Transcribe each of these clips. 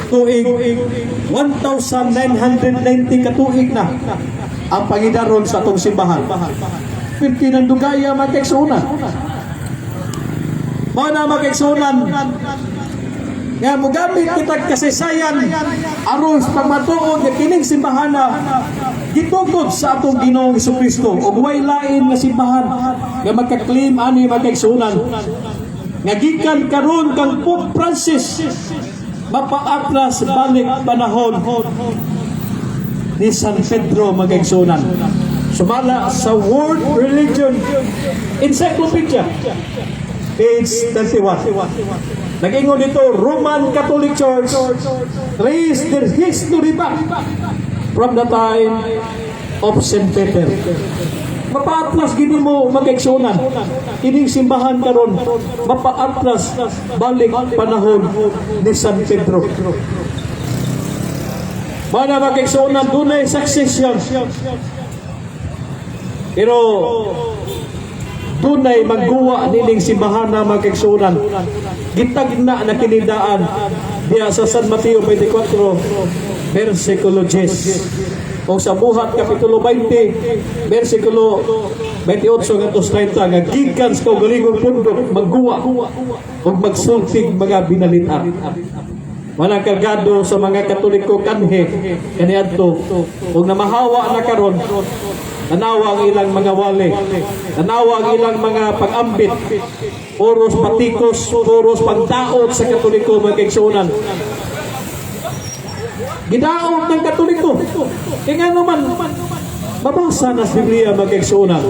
tuig 1,990 katuig na ang pangidaron sa atong simbahan. Pinandugaya makiksunan. Mao na makiksunan nga mogamit kitag kasaysayan aron sa pagmatuod nga kining simbahan na gitugod sa atong Ginoong Jesucristo ug way lain nga simbahan nga magka-claim ani makiksunan nga gikan karon kang Pope Francis mapaatras balik panahon ni San Pedro magigsunan. Sumala sa World Religion Encyclopedia page 31. Nag-ingon dito, Roman Catholic Church trace their history back from the time of St. Peter. Mapaatlas gini mo magigsunan. Kining simbahan karon mapaatlas balik panahon ni San Pedro. Mana magigsunan dunay succession. Pero dunay magguwa nining simbahan na magigsunan. Gitagna na kinidaan diya sa San Mateo 24 versikulo 10. O sa Buhat Kapitulo 20, versikulo 28 ngadto 30 nga gikan sa kaugalingong pundok magguwa ug magsultig mga binalita. Manang kargado sa mga Katoliko kanhe kaniadto ug namahawa na karon tanawa ang ilang mga wali, tanawa ang ilang mga pag-ambit, puros patikos, puros pagdaot sa Katoliko magigsunan. Gidaot ng Katoliko. Kaya naman, mabasa na sa Biblia magigsunan.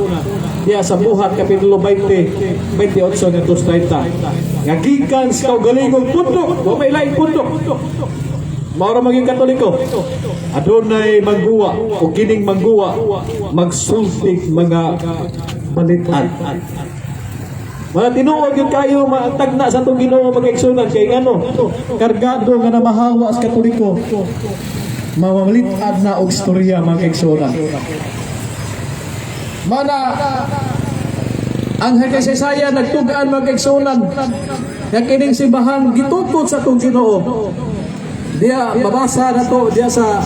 Diya sa Buhat Kapitulo 20, 28 ng 30. Nga gikan sa kaugalingong pundok, o may laing pundok. Maura maging Katoliko. Adunay mangguwa, o kining mangguwa, magsultig mga balitan. Mga tinuod yung kayo matagna sa itong Ginoo magigsunan kay ngano kargado nga namahawa sa Katoliko mamalitad na og istorya magigsunan. Mana ang kasaysayan nagtugaan magigsunan nga kining simbahan gitukod sa itong Ginoo. Diya babasa na to diya sa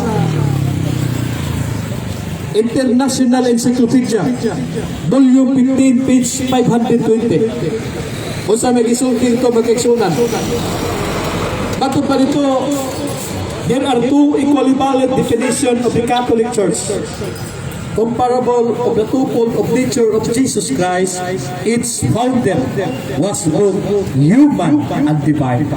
International Encyclopedia volume 15 page 520. Kung sa may gisulti ito magigsunan. Bato pa dito, there are two equally valid definitions of the Catholic Church. Comparable of the twofold of nature of Jesus Christ, its founder was both human and divine.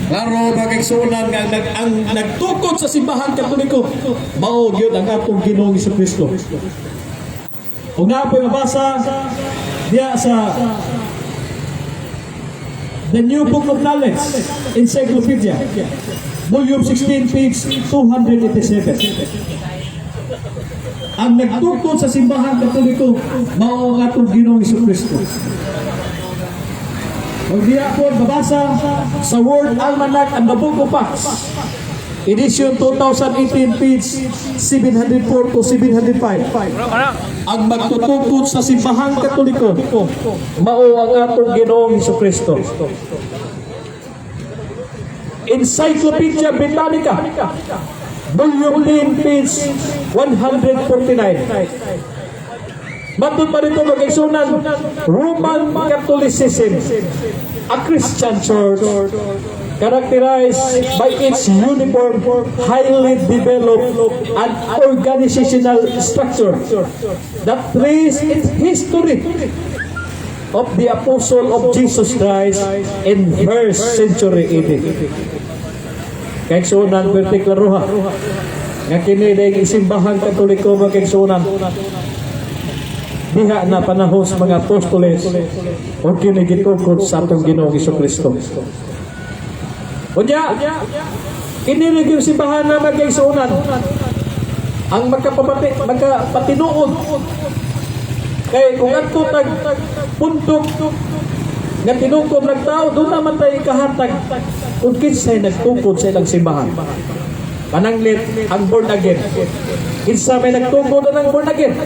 Klaro magigsunan nga ang nagtukod sa simbahan Katoliko mao gyud ang atong Ginoong Jesucristo. Ug nga po mabasa diya sa The New Book of Knowledge Encyclopedia volume 16 page 287. Ang nagtukod sa simbahan Katoliko mao ang atong Ginoong Jesucristo. Magdiya po babasa sa World Almanac and the Book of Acts edition 2018 page 704 to 705. Ang magtutukod sa simbahan Katoliko mao ang atong Ginoong Jesucristo. Encyclopedia Britannica volume 10 page 149. Matod pa dito magigsunan, Roman Catholicism, a Christian church characterized by its uniform, highly developed and organizational structure that traces its history of the Apostle of Jesus Christ in 1st century AD. Kaigsunan, vertiklaruha, nga kinilig isimbahan Katoliko magigsunan. Diha na panahon sa mga apostoles o kinigitukod sa atong Ginoong Jesucristo. Unya, kinilig yung simbahan na magigsunan ang magkapatinuod. Kaya kung ato tag-puntok nga tinukod ng tao, doon naman tayo kahatag kung kinsay nagtukod sa ilang simbahan. Pananglit ang born again. Kinsa may nagtukod na ng born again.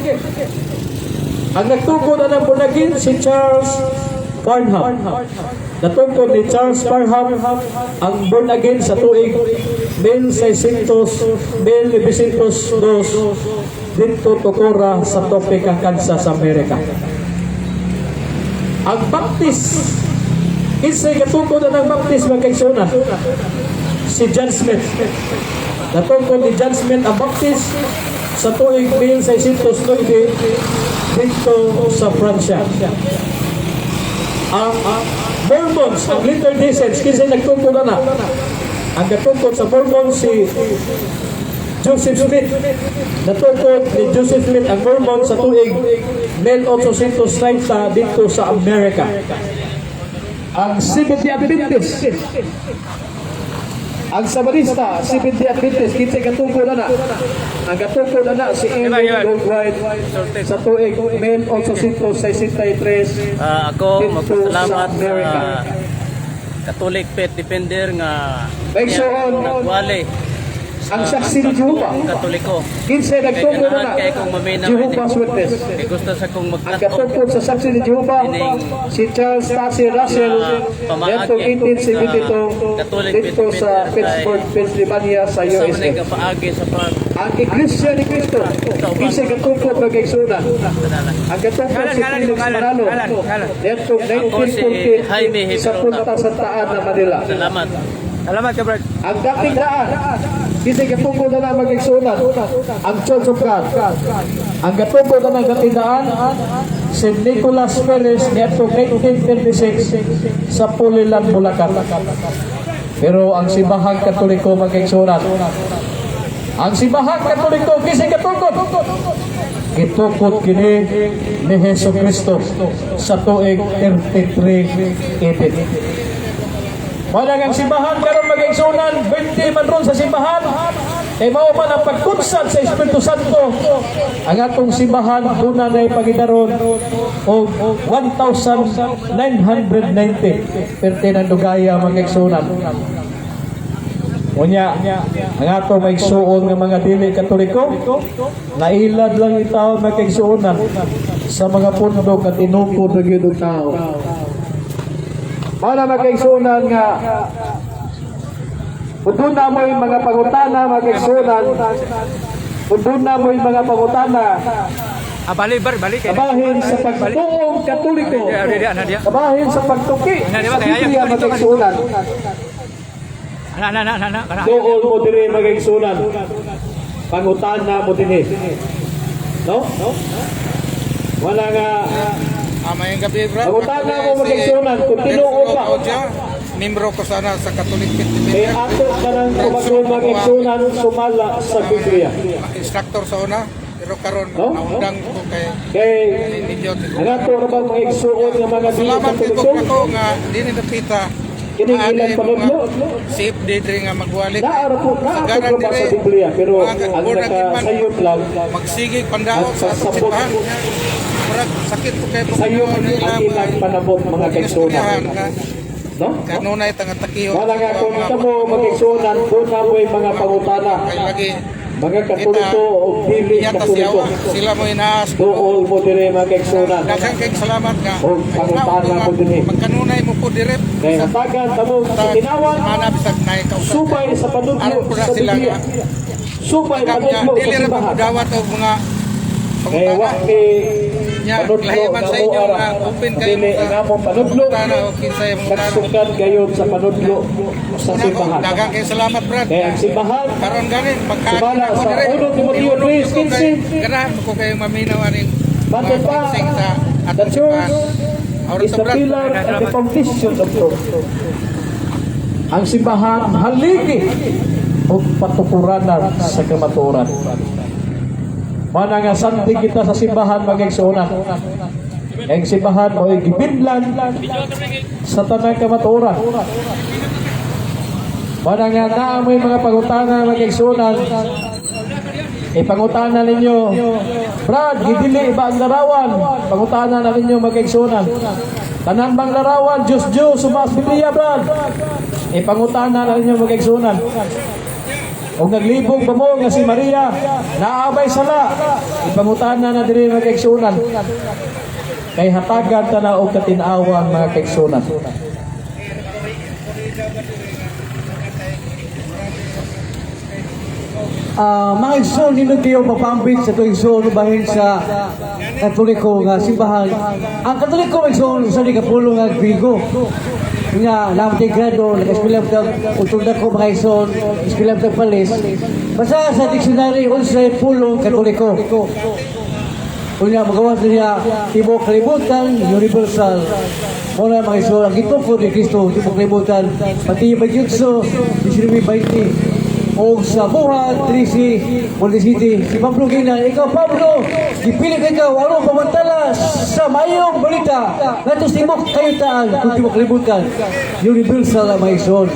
Ang nagtukod na ng born again, si Charles Farnham. Natungkol ni Charles Farnham ang born again sa tuig 1902 dito Tocora sa Topeka, Kansas, Amerika. Ang baptist, kinsay katungkol na ng baptist mga kaigsunan? Si John Smith. Natungkol ni John Smith ang baptist sa tuig 1609 dito sa Pransya. Ang Mormons, ang Latter-day Saints, kinsay nagtungkol na? Ang katungkol sa Mormons si Joseph Smith. Natungkol ni Joseph Smith ang Mormon sa tuig 1830 dito sa Amerika. Ang Seventh-day Adventist, ang Sabanista, Seventh-day Adventist, kinsay katungkol na? Ang katungkol na si Ellen Goldwhite sa tuig 1863 Ako dito sa magpasalamat Amerika. Catholic Faith Defender nga Baigsoon, nagwali ang saksi ni Jehovah. Katoliko. Kinsay nagtungkol na? Kaya kung maminaw Jehovah's Witness. Kaya gusto sa kong Ang magkatong katungkol sa saksi ni Jehovah, si Charles Tacy Russell, dito 1872, dito sa Pittsburgh, Pennsylvania, sa sa USA. nagpaagi sa pag Ang Iglesia ni Cristo, kinsay katungkol mag-igsuna. Ang katungkol si Felix Manalo, dito 1940 sa punta sa Taan na Manila. salamat. Salamat ka, Brad. Ang dating daan, kinsay katungkol na mag-igsuna. Ang Church of God. Ang katungkol na ng dating daan, si Nicholas Perez dito 1936 sa Pulilan, Bulacan. Pero ang Simbahang Katoliko mag-igsuna. Ang Simbahang Katoliko, kinsay katungkol? Gitukod kini ni Hesus Kristo sa tuig 33 AD. Managang simbahan karon mag-igsunan 20 man ron sa simbahan kay mao man ang pagkunsad sa Espiritu Santo. Ang atong simbahan duna nay pagidaron og 1,990 pertinang dugaya mag-igsunan. Unya, ang ato may igsuon nga mga dili Katoliko, nailad lang itaw mag-igsuonan sa mga pundok at inukod ng yun tao. Mana mag-igsuonan nga, pundon na mo yung mga pangutana mag-igsuonan, pundon na mo yung mga pangutana, Balik. kabahin sa pagtuong Katoliko, kabahin sa pagtuki sa Biblia mag-igsuonan. Doon mo dire mag-igsunan. Pangutana mo din. No? Wala nga. Mayang gabi, bro. Pangutana mo mag-igsunan. Kung tinuod pa. Membro ko sana sa Catholic Faith Kaya Defender. ato ka ng kumagod mag-igsunan sumala sa Biblia. Instructor sa una. Pero karon No? naundang ko kay Kay ninyo. ang ato na bang mag-igsuon ng mga dili Salamat kay Katoliko? ko nga dili napita. Kining ilang panudlo? Safe day diri nga magwalik. Naara po ba sa Biblia? Pero ang nakasayot lang, magsigig pandaot sa Nagsasabot. simbahan. Murag sakit ko kay sayot ang ilang panabot mga kaigsunan. No? Kanunay tanga-takiyo. Wala nga kung ito mo mag-igsunan, doon na mo yung mga pangutana. Kay lagi Mga Katoliko o dili Iyata Katoliko. sila mo inaas. Doon mo dire mga kaigsunan. Daghang kay salamat nga. O pangutana mo din. Magkanunay mo po direct. Kaya hatagan tamo sa tinawan, Manap sa nay kausap. subay sa panudlo Aron po na sa sila Biblia. nga. Subay panudlo Dili sa ra simbahan. pagdawat og mga Kaya pangutana. waki Nya panudlo lahiman na sa mo inyo ara. nga open kayo Dili ang among panudlo. Pangutana o kinsay mong tana. Nagsukan gayon sa panudlo sa simbahan. Daghang kay salamat brad. Kaya ang simbahan, Karon ganin pagkain Sumala ako sa dire. 1 Timoteo 3:15. Ganahan ko kayo maminaw aning Bakit pa? sing sa The atong church simbahan. Aron is sa the brad. pillar and the foundation of truth. Ang simbahan haligi o patukuranan sa kamatuoran. Mana nga santi kita sa simbahan mag-igsuonan. Ang simbahan o gibinlan sa tanang kamatuoran. Mana nga naamoy mga pangutana mag-igsuonan. Pangutana ninyo, Brad, gidili iba ang larawan. Pangutana na ninyo mag-igsuonan. Tanan bang larawan, Diyos, sumas Biblia, Brad. Pangutana na ninyo mag-igsuonan. O naglibog ba mo nga si Maria, naabay sala. Ipangutana na diri mag-igsuonan. kay hatagan tanaw og katin-awang mga kaigsunan. Mga igsoon, hindi kayo mapambit sa tuwing igsoon bahin sa Katoliko nga simbahan. Ang Katoliko igsoon sa di kapulong nga Grigo. Nga, namatay grado, nag-espilam tag utulda ko mga igsoon, espilam tag palis. Basta sa dictionary, unsay pulong Katoliko. Unya, magawas niya, Tibok Kalibutan, Universal. Muna mga igsoon, ang gitukod ni Kristo, Tibok Kalibutan, pati yung Bagyutso, 1920. O sa buhat, 3C, Molde City, si Pablo Ginan. Ikaw, Pablo, ipili ka ikaw, ano pamantala sa mayong balita. Natos timok kayo taan, kung timok libutan. Universal ang mga ison.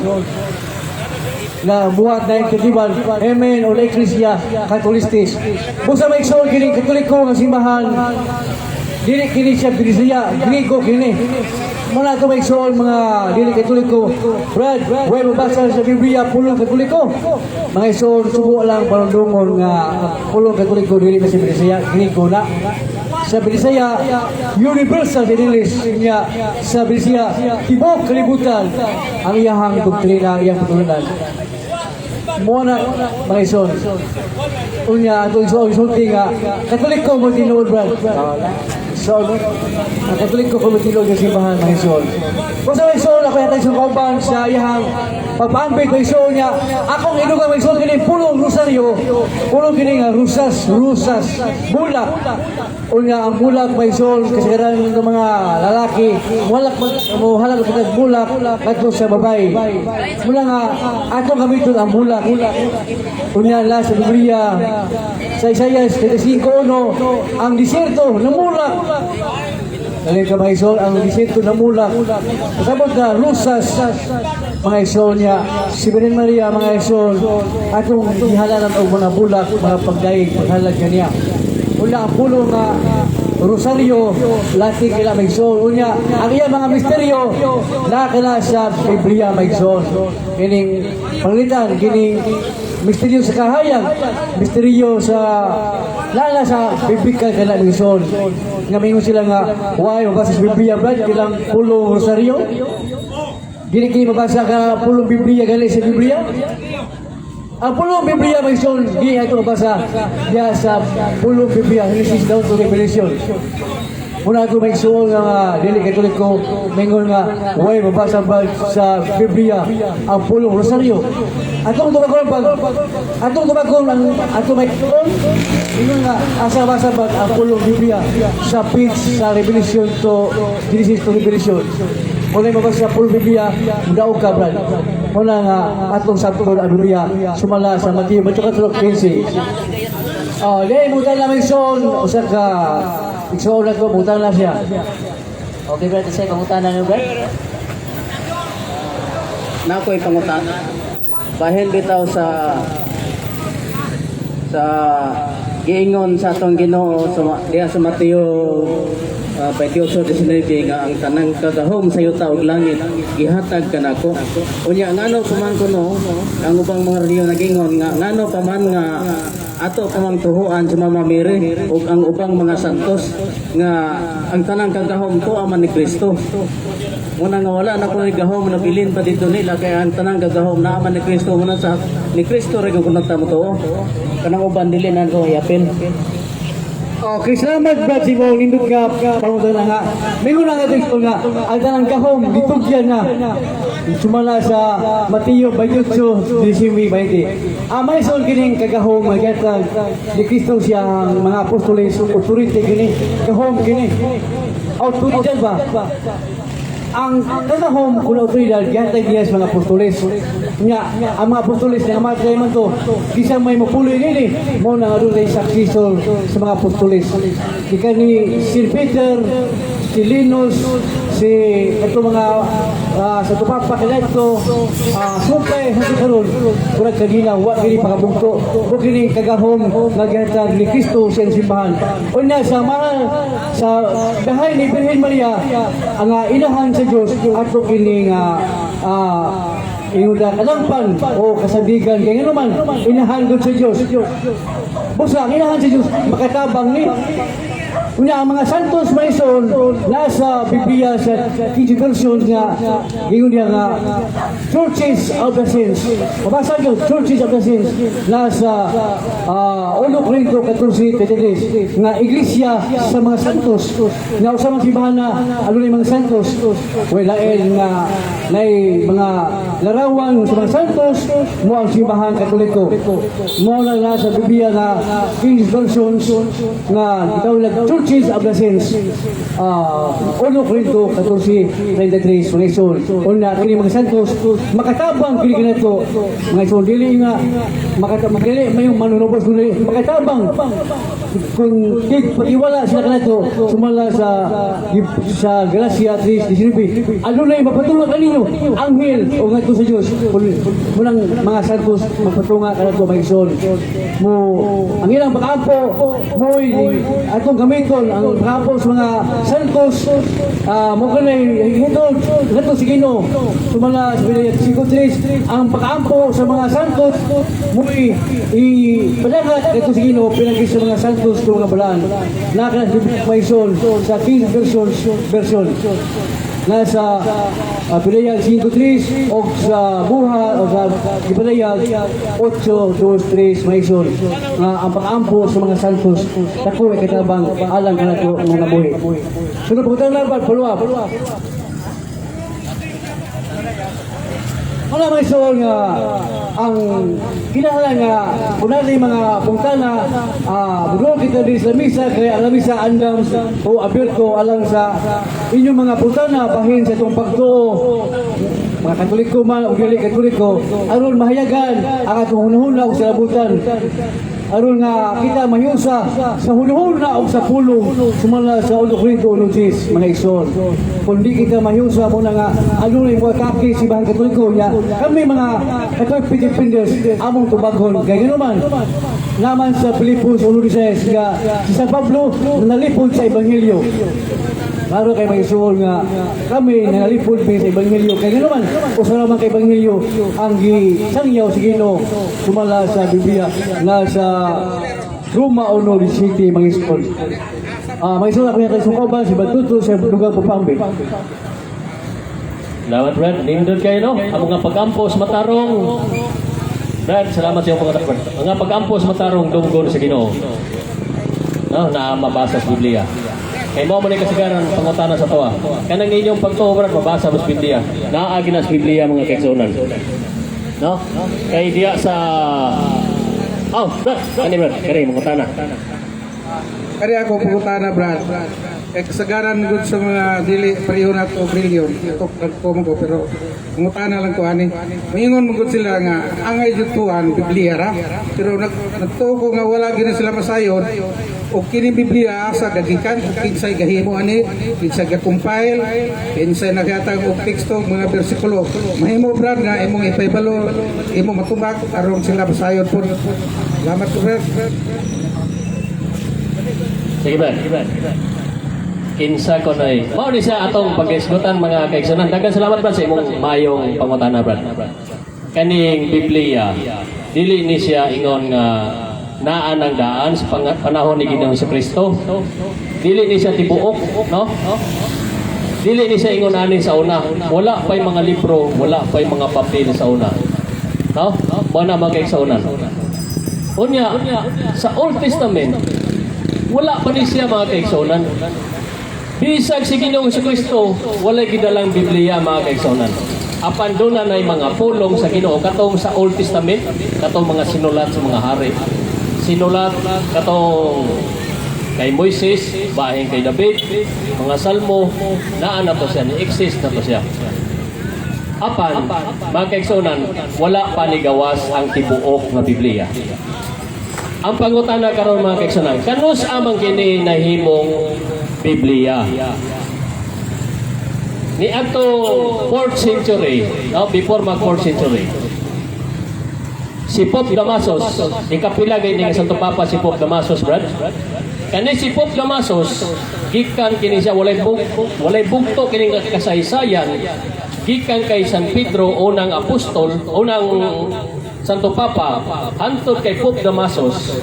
Na buhat na yung katiban, Amen, o la Ecclesia, Katolistis. Busa mga ison, kining Katoliko, ng simbahan, dili kini siya Binisaya, Grigo kini. Muna ito may sool mga dili Katoliko. Brad, way mabasa sa Biblia, pulong Katoliko. Mga sool, subo lang palundungon nga pulong Katoliko, dili na sa Binisaya, Grigo na. Sa Binisaya, universal dinilis niya sa Binisaya, tibok kalibutan ang iyahang doktrina, iyang patulunan. Muna mga sool. Unya, ito isulti nga, Katoliko mo tinuod, Brad. So, ang Katoliko kumitilog ng simbahan ng Isol. Kung sa Isol, ako yata isang kauban sa iyang pagpaambit ng Isol niya. Akong inugang ng Isol, kining pulong rosaryo, pulong kining rusas, bulak. Unya, ang bulak ng Isol, kasagaran ng mga lalaki, halag bulak, kato sa babae. Mula nga, atong gamiton ang bulak. Unya, la sa Biblia, sa Isaias 35:1, ang disyerto ng mulak. Galing ka mga isol, ang disyerto ng mulak. Kasabot na rusas, mga isol niya, si Birhen Maria, mga isol, atong ihalalan o mga bulak, mga pagdaig, paghalag niya. Una ang pulo nga rosaryo, lating kila mga isol. Unya, ang iya mga misteryo, nakakala sa Biblia mga isol. Kining panglitan, kining misteryo sa kahayag, misteryo sa lala sa biblikal kana ng Isol. Nga mingon sila nga, why mabasa sa Biblia, Brad, kilang pulong rosaryo? Dili kini mabasa ka pulong Biblia gali sa Biblia? Ang pulong Biblia, mga Isol, di ito mabasa diya sa pulong Biblia, Genesis down to Revelation. Muna ito may suol nga dili Katoliko, mingon nga, why mabasa ba sa Biblia ang pulong rosaryo? Atong tumakon atong may tuon, mingon nga, asa basa ba ang pulong Biblia sa page sa Revelation to Genesis to Revelation? Muna mabasa sa pulong Biblia, mudaog ka, Brad. Muna nga, atong sabtod ang Biblia, sumala sa Matthew 15. Dahil mutan namin son, usak ka, iksoon na ko, mutan na siya. Okay, Brad, saya pangutana niyo, Brad. Na ako'y pangutana. Bahin bitaw sa giingon sa atong Ginoo diha sa Mateo 28:19 nga ang tanang kagahom sa yuta ug langit gihatag kanako. Unya ngano paman kuno ang ubang mga reliyon nagingon nga ngano paman nga ato pamang tuhuan sa Mama Mary ug ang ubang mga santos nga ang tanang kagahom to aman ni Kristo. Muna nga wala na ko ni gahom na bilin pa dito nila kaya ang tanang gagahom na aman ni Kristo muna sa ni Kristo rin kung nagtamo to kanang uban dili na ko yapin. Okay, salamat Brad Simong, nindot ka pangutan na nga. Mingon na nga ito nga, ang tanang kahom, ditugyan na. Sumala sa Mateo 28:19. May sol kining kagahom, magyatag, ni Kristo siya ang mga apostoles, authority kini, kahom kini. Autoridad ba? Ang kagahom kung autoridad, gyatag niya sa mga apostoles. Nga, ang mga apostoles na matay man to, isang may mapuloy nini, mo na nga doon ay successor sa mga apostoles. Ika ni Sir Peter, si Linus, si ito mga sa tupapa kaya ito, sumpay, hati karon, kurang kanina, wak kini pakabugto, o kini kagahom, nagyatag ni Kristo sa simbahan. Una sa mahal, sa bahay ni Birhen Maria, ang inahan sa Diyos, ato kini inuda kalampan o kasabigan kaya nga naman inahan doon sa Diyos. Busa, inahan sa Diyos makatabang ni Unya ang mga santos maison nasa Biblia sa King Version nga ingon niya nga Churches of the Saints. Mabasa niyo Churches of the Saints nasa 1 Corinto 14:33 nga iglesia sa mga santos nga usa man simbahan na ano ni mga santos wala nga nay mga larawan sa mga santos mo ang simbahan Katoliko mo na nasa Biblia nga King Version nga gitawag Churches of the Saints 1 Corinto 14:33 mga isol una kini mga santos makatabang kini kinato mga isol dili nga makatabang dili may manunubos kundi makatabang kung pag-iwala sila kanato sumala sa Galacia 3:19 ano na yung mapatulong kanino anghel o nga sa Diyos munang mga santos magpatunga kanato mga isol mo ang ilang pag-ampo mo atong gamiton ang pag-ampo sa mga santos mo kanay hitod kato si Ginoo sumala sa Biblia 5:3 ang pag-ampo sa mga santos mo padagat kato si Ginoo pinagi sa mga santos kung mga balaan naka may son sa King version nasa Pilihan 5:3 o sa buha o sa Pilihan 8:2-3 may son nga ang pag-ampo sa mga santos dako ay katabang alang kanato mga buhi sunod pagkatang laban follow up wala may soon nga ang kinahanglan nga kunali mga pungtana budol kita din sa misa kaya ang misa andam o abierto alang sa inyong mga pungtana bahin sa itong pagtuo mga Katoliko man o dili Katoliko aron mahayagan ang atong hunahuna o sa labutan aron nga kita mayusa sa hunahuna o sa pulong sumala sa 1 Corinto 1:10 mga igsoon kung di kita mayusa mo na nga ano na yung mga kaki si Bahang Katoliko niya kami mga Katolik Pilipinas among tubaghon kaya gano'n naman sa Pilipos 1:16 nga si San Pablo nalipod sa Ebanghelyo klaro kay mga igsoon nga kami nalipod sa Ebanghelyo kaya gano'n usa naman kay Ebanghelyo ang gisangyaw si Ginoo sumala sa Biblia na sa Roma 1:17 mga igsoon may isang ako yung sukaban si Batuto sa lugar Papambi. Salamat Brad, nindot kayo no? Ang mga pag-ampos matarong Brad, salamat sa iyong pagkatapos. Mga pag-ampos matarong dunggon sa Ginoo no? Na mabasa sa Biblia. Kaya mo ni kasigaran pangutana sa toa. Kanang inyong pagtuo Brad, mabasa sa Biblia. Naagi na sa Biblia mga kaigsuonan. No? Kaya diya sa Brad, kani Brad, kani mangutana. Kari ako pagutana Brad. Kasagaran gud sa mga dili parihonat o brilyon. Ito kagkom ko pero pangutana lang ko ani. Moingon mo gud sila nga angay jud tuan Biblia ra. Pero nagtuo ko nga wala gina sila masayon. O kini Biblia asa gagikan kinsay gahimo ani, kinsay ga-compile, kinsay naghatag og teksto mga bersikulo. Mahimo Brad nga imong ipaybalo, imong matubag aron sila masayon pud. Salamat ko Brad. Sige Brad. Kinsa ko na mao ni siya atong pag-isgutan mga kaigsuonan. Daghang salamat Brad sa imong mayong pangutana Brad. Kaning Biblia dili ni siya ingon nga naan ang daan sa panahon ni Ginoong Kristo. Dili ni siya tibuok, no? Dili ni siya ingon ani sa una. Wala pa'y mga libro, wala pa'y mga papel sa una. No? Mana mga kaigsuonan. Unya sa Old Testament wala pa ni siya mga kaigsuonan. Bisag si Ginoong Kristo, walay gidalang Biblia mga kaigsuonan. Apan doon na mga pulong sa Ginoo katong sa Old Testament, katong mga sinulat sa mga hari. Sinulat katong kay Moises, bahin kay David, mga salmo, naan na to siya, ni-exist na to siya. Apan, mga kaigsuonan, wala pa ni gawas ang tibuok na Biblia. Ang pangutana karon mga kaigsuonan, kanus amang kini nahimong Biblia. Ni ato 4th century, no? Before mag 4th century. Si Pope Damasus, ikapila gay ni Santo Papa si Pope Damasus, Brad. Kani si Pope Damasus, gikan kini siya walay bugto kini kasaysayan. Gikan kay San Pedro unang apostol, unang Santo Papa, hantod kay Pope Damasus.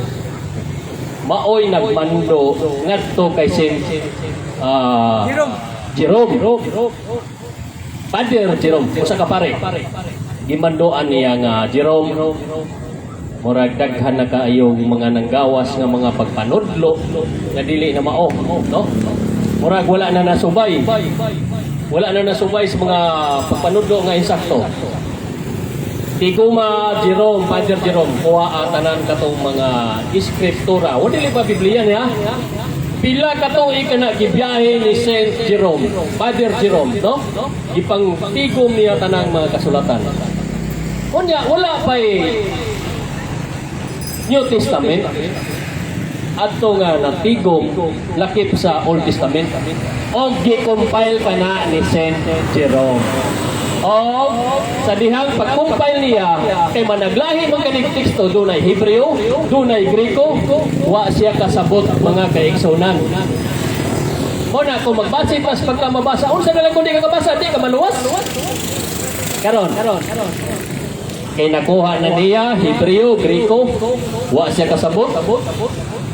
maoy nagmando ngadto kay Saint Jerome. Father Jerome, usa ka pare. Gimandoan niya nga Jerome. Murag daghan na kaayong mga nanggawas nga mga pagpanudlo nga dili na mao, no? Murag wala na nasubay. Wala na nasubay sa mga pagpanudlo nga insakto. Tiguma Jerome, Father Jerome, kuha tanan katong mga iskriptura. Wala dili pa Biblia niya. Pila ka tuig ka na gibiyahe ni Saint Jerome, Father Jerome, no? Gipang tigom niya tanang mga kasulatan. Kunya wala pa New Testament adto nga natigom lakip sa Old Testament og gi-compile pa na ni Saint Jerome. O sa dihang pag-compile niya kay managlahi man kaning teksto dunay Hebreo, dunay Griko, wa siya kasabot mga kaigsunan. Mo na kung magbasa pas pagka mabasa, unsa na lang kung di ka kabasa, di ka maluwas. Karon. Kay nakuha na niya Hebreo, Griko, wa siya kasabot.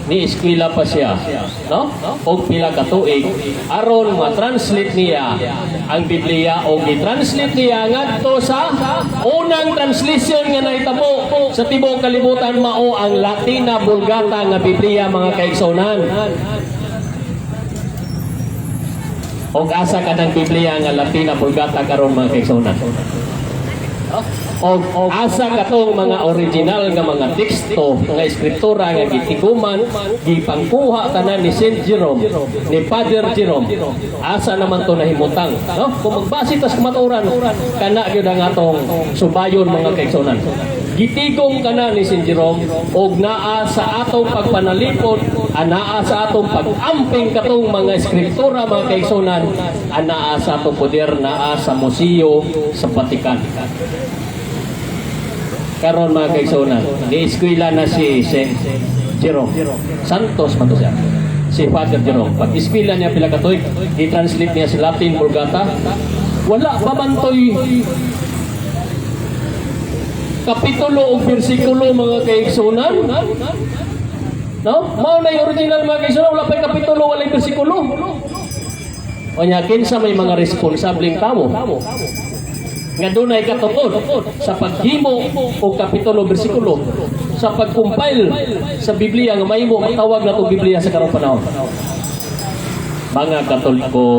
Ni eskwela pa siya, no? Og pila ka tuig aron ma-translate niya ang Biblia o gi-translate niya ngadto sa unang translation nga nahitabo sa tibuok kalibutan mao ang Latina Vulgata nga Biblia mga kaigsunan. Og asa ka ng Biblia nga Latina Vulgata karon mga kaigsunan? O asa katong mga original nga mga teksto nga eskriptura nga gitiguman gipangkuha tanan ni Saint Jerome ni Father Jerome, asa naman to nahimutang, no? Kung magbase tas kumaturan kana gyud ang atong subayon mga kaigsunan. Gitigom kana ni Saint Jerome og naa sa atong pagpanalipod, anaa sa atong pag-amping katong mga eskriptura mga kaigsunan, anaa sa atong poder, naa sa museo sa Vatican. Karon mga kaigsunan, ni-eskwela na si Saint Jerome. Santos man to siya. Si Father Jerome. Pag-eskwela niya pila ka tuig, i-translate niya sa Latin Vulgata. Wala pa man to'y kapitulo o bersikulo mga kaigsunan. No? Mao na yung original mga kaigsunan, wala pa yung kapitulo, wala yung bersikulo. O niya, kinsa may mga responsabling tamo nga dunay katupod sa paghimo o kapitulo bersikulo sa pag-compile sa Biblia nga mahimo matawag na itong Biblia sa karong panahon. Mga Katoliko,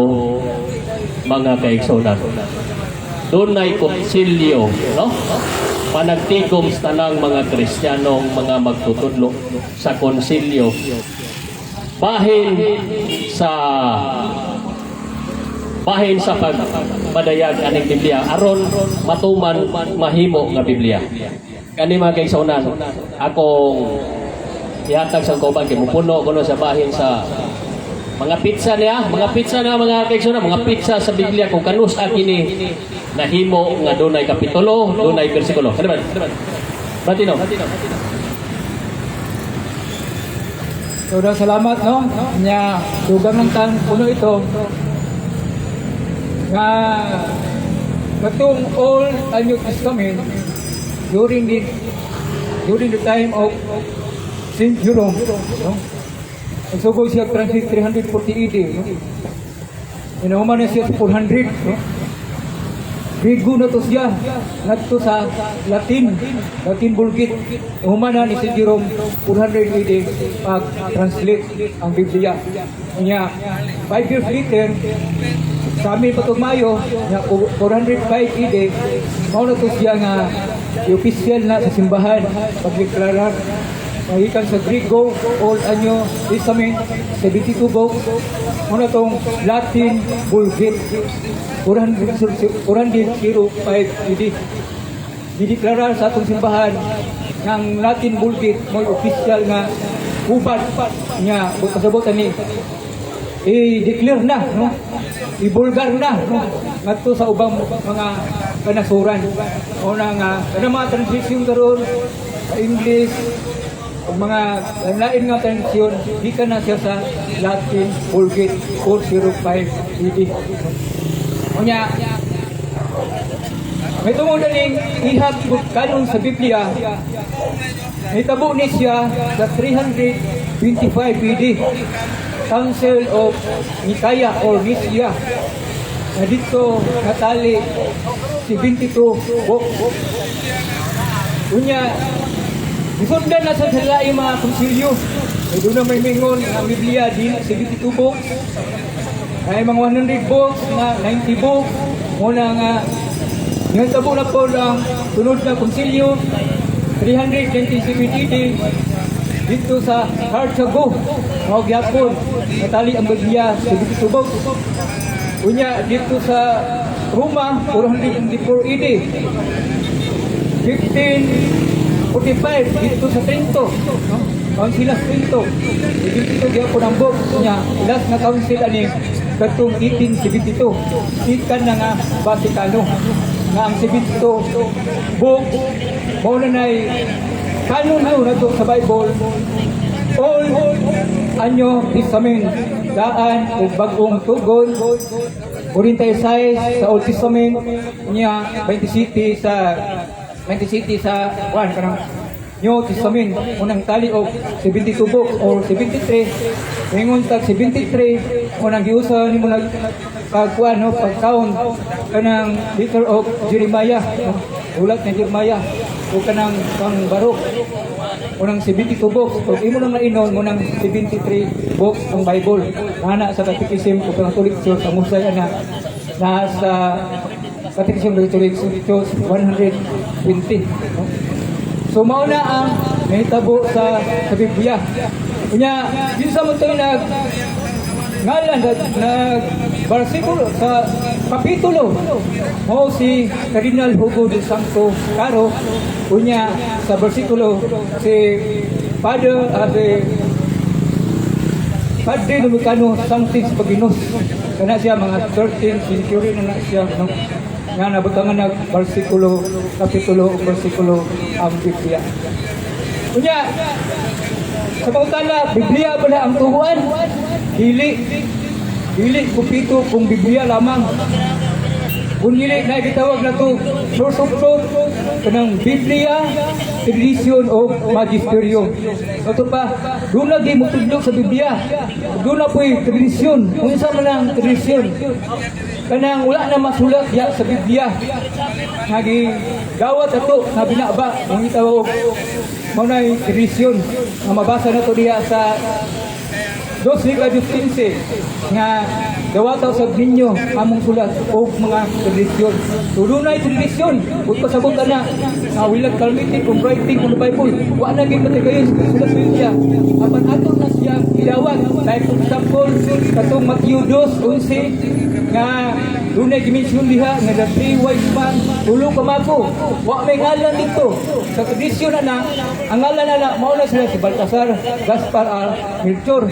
mga kaigsunan, dunay konsilyo, no? Panagtigom sa tanang mga Kristiyanong mga magtutudlo sa konsilyo bahin sa pagpadayag aning Biblia aron matuman mahimo nga Biblia. Kani mga kaigsunan, akong ihatag sa kauban kay mupuno kuno sa bahin sa mga pizza na mga kaigsunan, mga pizza sa Biblia kung kanus kini nahimo nga dunay kapitulo, dunay bersikulo. Kani ba? Batino. So, salamat, no? Nya, dugang ng tan puno ito. Nga katong Old and New Testament during the time of Saint Jerome, no? Nagsugod siya translate 340 AD, no? Inahuman na siya sa 400, no? Bigo na to siya ngadto sa Latin Vulgate. Inahuman na ni Saint Jerome 400 AD pag-translate ang Biblia niya. 5 years later sa amin patong Mayo, 405 AD, mao na to siya nga i-official na sa simbahan pagdeklarar magikan sa Griego, Old and New Testament, 72 books, mao na tong Latin Vulgate, 405 AD. Dideklarar sa atong simbahan ng Latin Vulgate mo official nga hubad niya kasabot ani i-declare na, no? I-bulgar na, no? Ngadto sa ubang mga kanasuran. O na nga, mga translation karon sa English, o mga lain nga translation, di ka na siya sa Latin Vulgate 405 AD. O niya, may tungod na ning ihap kanon sa Biblia, may tabo ni siya sa 300 25 AD, Council of Nicaea or Nicaea, na dito natali 72 books. Unya, gisundan na sa laing mga konsilyo. Ay doon na may mingon ang Biblia di 72 books. Ay mga 100 books na 90 books. Muna nga, ngayon tabo na po ang sunod na konsilyo 327 AD dito sa Carthago, mga gyapon, natali ang Biblia 72 books. Unya dito sa Roma 424 AD 1545 dito sa Trento, no? Council of Trento. Dito gyapon ang book niya. Last na council ani katong 1872. Ikan na nga Vaticano. Nga ang 72 book mao na nay kanon na to sa Bible. All Anyo Testament daan ug bagong tugon 46 sa Old Testament niya 27 sa kanang New Testament unang tali og 72 books or 73 ingon tag 73 unang giusa nimo nag pagkuan no pag-count kanang letter of Jeremiah no? Ulat ni Jeremiah o kanang pang Barok unang 72 books o imo nang nainon mo nang 73 books ang Bible ana sa Catechism o Catholic Church ang usay ana nasa Catechism of the Catholic Church 120 no? So mao na ang nahitabo sa Biblia. Unya kinsa man tayo ngalan na bersikulo sa kapitulo mao si Cardinal Hugo de Santo Caro. Unya sa bersikulo si Padre Dominicano Sanctis Paginos kana siya mga 13th century na siya no? Nga nabutangan na kapitulo ang Biblia. Kunya, sa pautala, Biblia ba na ang tuhuan? Dili, kupito kung Biblia lamang. Kung dili na gitawag na to source of truth, kanang Biblia, tradition o magisterium. Ito pa, doon lagi mo tudlok sa Biblia. Doon na po'y tradisyon. Kung isa man ang tradisyon, kanang wala na masulat ya sa Biblia. Nagi gawat ato na binaba ang itawag mo na tradisyon. Ang mabasa na to diya sa 12:15 nga gawataw sa ninyo among sulat o mga tradisyon. Tulunay tradisyon, ug pasabot na wilag kalmiti kung writing kung Bible. Wa na gyud matigayon sulat sa Biblia. Apan ato na siya gidawat. Like for example, katong Matthew 2:11 nga dunay gimensyon diha nga the three wise man tulo ka mapo. Wa may ngalan dito. Sa tradisyon na ang ngalan na mao na sila si Baltasar, Gaspar, Melchor.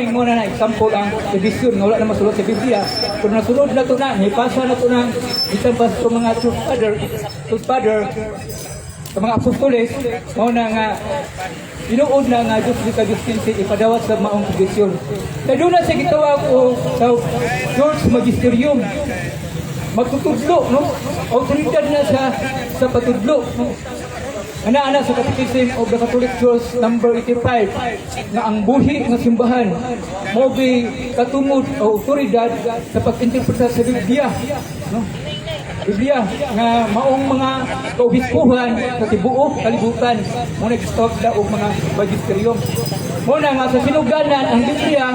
Mo na example ang tradisyon nga wala na masulat sa Biblia. Kung nasunod na to na, ipasa na to na isang pa sa mga church father sa mga apostoles, mao na nga inuod na nga Diyos di ka ipadawat sa maong tradisyon. Kaya doon na sa gitawag o sa church magisterium magtutudlo, no? Autoridad na sa patudlo, no? Ana-ana sa Catechism of the Catholic Church number 85 na ang buhi ng simbahan mo katungod o otoridad sa pag-interpreta sa Biblia, no? Biblia nga maong mga kaobispuhan sa tibuok kalibutan mo nag-stop na og mga magisterium. Muna nga sa sinuganan ang Biblia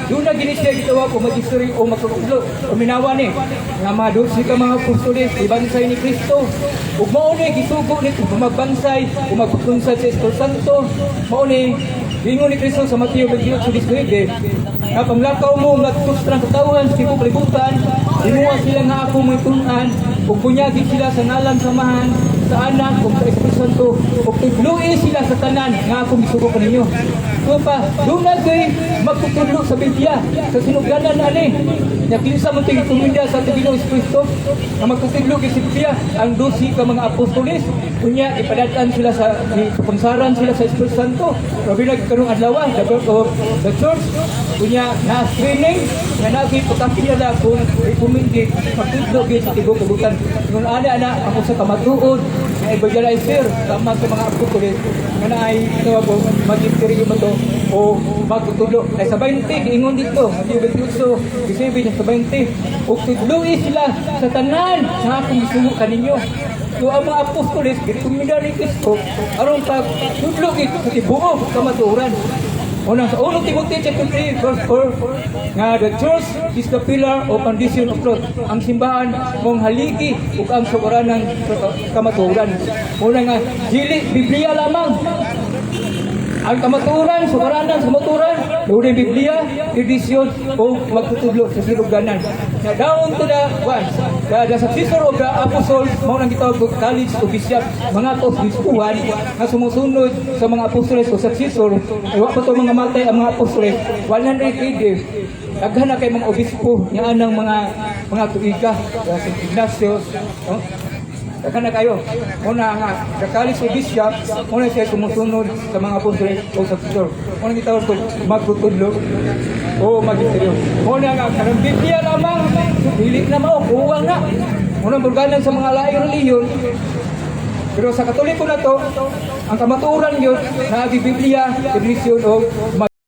doon na ginisya gitawag o magisterium o magtutudlo o minawa ni nga madulsi ka mga apostoles ibansay ni Kristo ug mao ni gisugo ni kung magbansay o magpunsad sa Espiritu Santo mao ni gingon ni Kristo sa Mateo 28:19 na panglakaw mo magtustrang katawan sa tibuok kalibutan imuha sila nga ako may tunan ug bunyagi sila sa ngalan samahan sa anak ug sa Espiritu Santo ug tudloy sila sa tanan nga ako gisugo kaninyo. So pa, doon na kay magtutudlo sa Biblia sa sinuganan ani. Nya kinsa man tig tuminda sa Ginoo Kristo nga magtutudlo kay Biblia ang 12 ka mga apostoles unya ipadadaan sila sa punsaran sila sa Espiritu Santo. Grabe na karong adlaw the birth of the church unya na training nga nagi pagkakilala kung recommended magtudlo gyud sa tibuok kalibutan. Ngun ana ako sa kamatuod na evangelizer tama sa mga apostoles nga naay tawag ko mag-interview mo to o magtutulo ay sa 20 ingon dito Mateo 28 17 sa 20 ug tudloy sila sa tanan sa akong gisugo kaninyo. So ang mga apostoles girekomenda ni Kristo aron pag tudlo ito sa tibuok kamatuoran. Unang sa 1 Timothy chapter 3 verse 4 nga the church is the pillar or foundation of truth. Ang simbahan mong haligi ug ang soberanang kamatuoran. Una nga dili Biblia lamang. Ang kamatuoran, soberanang kamatuoran, doon ang Biblia, edisyon o magtutudlo sa sinuganan. Na down to the one, the successor of the apostle, mao nang gitawag og college o bishop, mga biskuhan na sumusunod sa mga apostoles o successor, ay wa pa to mga matay ang mga apostoles, 100 AD. Daghan na kay mga obispo, nga anang mga tuiga, St. Ignacio, no? Daghan na kayo. Muna nga, the college o bishop, muna siya sumusunod sa mga apostoles o successor. Muna gitawag ko magtutudlo o magisteryo. Muna nga, karang Biblia lamang, dili na mao, kuwang na. Muna burganan sa mga laing reliyon. Pero sa Katoliko na to, ang kamatuoran yun, na Biblia, tradisyon o